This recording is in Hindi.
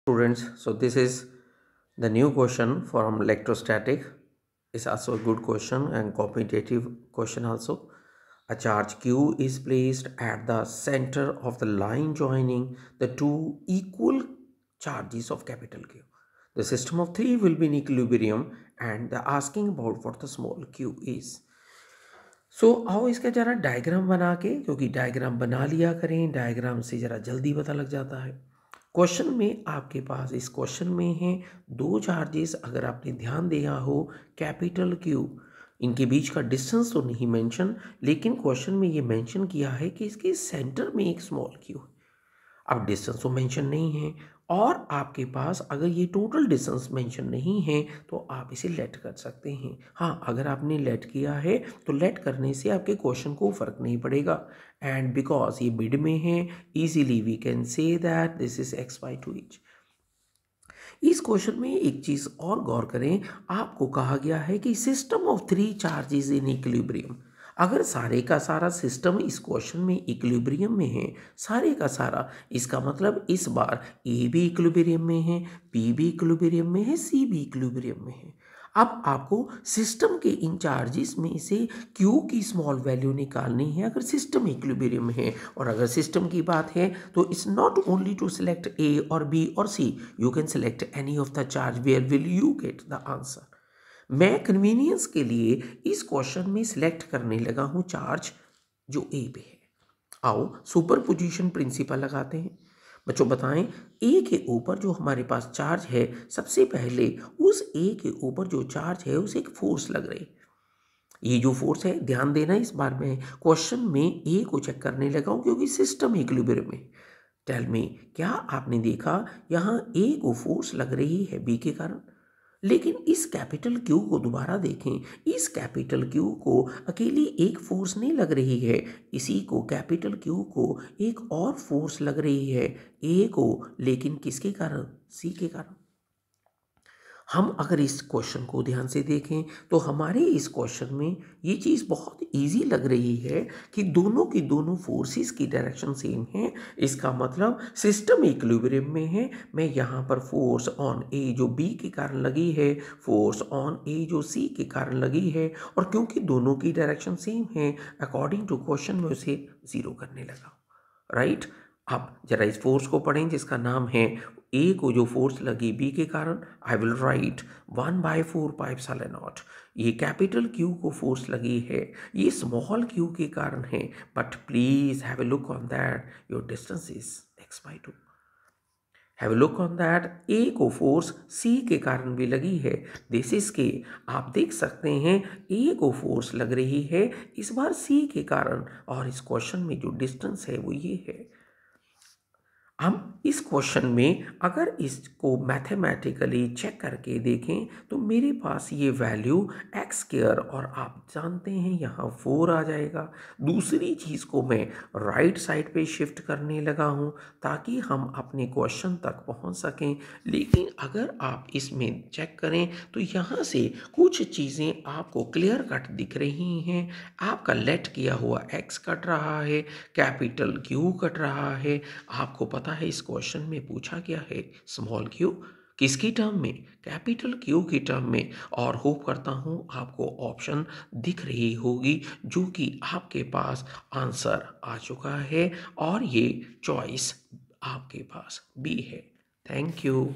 Students, so this is the new question from electrostatic. It's also a good question and competitive question also. A charge Q is placed at the center of the line joining the two equal charges of capital Q. The system of three will be in equilibrium and they're asking about what the small q is. आओ इसका जरा डायग्राम बना के, क्योंकि डायग्राम बना लिया करें, डायग्राम से जरा जल्दी पता लग जाता है। क्वेश्चन में आपके पास इस क्वेश्चन में है दो चार्जेस, अगर आपने ध्यान दिया हो कैपिटल क्यू, इनके बीच का डिस्टेंस तो नहीं मेंशन, लेकिन क्वेश्चन में ये मेंशन किया है कि इसके सेंटर में एक स्मॉल क्यू है। अब डिस्टेंस तो मेंशन नहीं है और आपके पास अगर ये टोटल डिस्टेंस मेंशन नहीं है तो आप इसे लेट कर सकते हैं। हाँ, अगर आपने लेट किया है तो लेट करने से आपके क्वेश्चन को फर्क नहीं पड़ेगा, एंड बिकॉज ये मिड में है easily we can say that this is x/2h। इस क्वेश्चन में एक चीज और गौर करें, आपको कहा गया है कि system of three charges in equilibrium. अगर सारे का सारा सिस्टम इस क्वेश्चन में इक्विलिब्रियम में है, सारे का सारा, इसका मतलब इस बार ए भी इक्विलिब्रियम में है, बी भी इक्विलिब्रियम में है, सी भी इक्विलिब्रियम में है। अब आपको सिस्टम के इन चार्जेस में से क्यू की स्मॉल वैल्यू निकालनी है अगर सिस्टम इक्विलिब्रियम में है। और अगर सिस्टम की बात है तो it's not only to select A और बी और C, you can select any of the charge where will you get the answer. मैं कन्वीनियंस के लिए इस क्वेश्चन में सिलेक्ट करने लगा हूं चार्ज जो ए पे है। आओ सुपरपोजिशन प्रिंसिपल लगाते हैं। बच्चों बताएं, ए के ऊपर जो हमारे पास चार्ज है, सबसे पहले उस ए के ऊपर जो चार्ज है उसे एक फोर्स लग रही। ये जो फोर्स है, ध्यान देना, इस बार मैं क्वेश्चन में ए को चेक करने लगा हूं क्योंकि सिस्टम इक्विलिब्रियम में। टेल मी, क्या आपने देखा यहां ए को फोर्स लग रही है बी के कारण? लेकिन इस कैपिटल क्यू को दोबारा देखें, इस कैपिटल क्यू को अकेली एक फोर्स नहीं लग रही है, इसी को कैपिटल क्यू को एक और फोर्स लग रही है ए को, लेकिन किसके कारण? सी के कारण। हम अगर इस क्वेश्चन को ध्यान से देखें तो हमारे इस क्वेश्चन में ये चीज़ बहुत इजी लग रही है कि दोनों की दोनों फोर्सेस की डायरेक्शन सेम है। इसका मतलब सिस्टम इक्विलिब्रियम में है। मैं यहाँ पर फोर्स ऑन ए जो बी के कारण लगी है, फोर्स ऑन ए जो सी के कारण लगी है, और क्योंकि दोनों की डायरेक्शन सेम है, अकॉर्डिंग टू क्वेश्चन में उसे जीरो करने लगा। राइट, अब जरा इस फोर्स को पढ़ें जिसका नाम है ए को जो फोर्स लगी बी के कारण, आई विल राइट 1/4πε0। ये कैपिटल क्यू को फोर्स लगी है, ये स्मॉल क्यू के कारण है, but please have a look on that your distance is x/2। Have a look on that A को फोर्स सी के कारण भी लगी है, दिस इज के। आप देख सकते हैं ए को फोर्स लग रही है इस बार सी के कारण, और इस क्वेश्चन में जो डिस्टेंस है वो ये है। हम इस क्वेश्चन में अगर इसको मैथमेटिकली चेक करके देखें तो मेरे पास ये वैल्यू x², और आप जानते हैं यहाँ 4 आ जाएगा। दूसरी चीज़ को मैं राइट साइड पे शिफ्ट करने लगा हूँ ताकि हम अपने क्वेश्चन तक पहुँच सकें। लेकिन अगर आप इसमें चेक करें तो यहाँ से कुछ चीज़ें आपको क्लियर कट दिख रही हैं। आपका लेट किया हुआ x कट रहा है, कैपिटल Q कट रहा है। आपको पता है इस क्वेश्चन में पूछा गया है स्मॉल क्यू किसकी टर्म में? कैपिटल क्यू की टर्म में। और होप करता हूं आपको ऑप्शन दिख रही होगी जो कि आपके पास आंसर आ चुका है, और ये चॉइस आपके पास बी है। Thank you.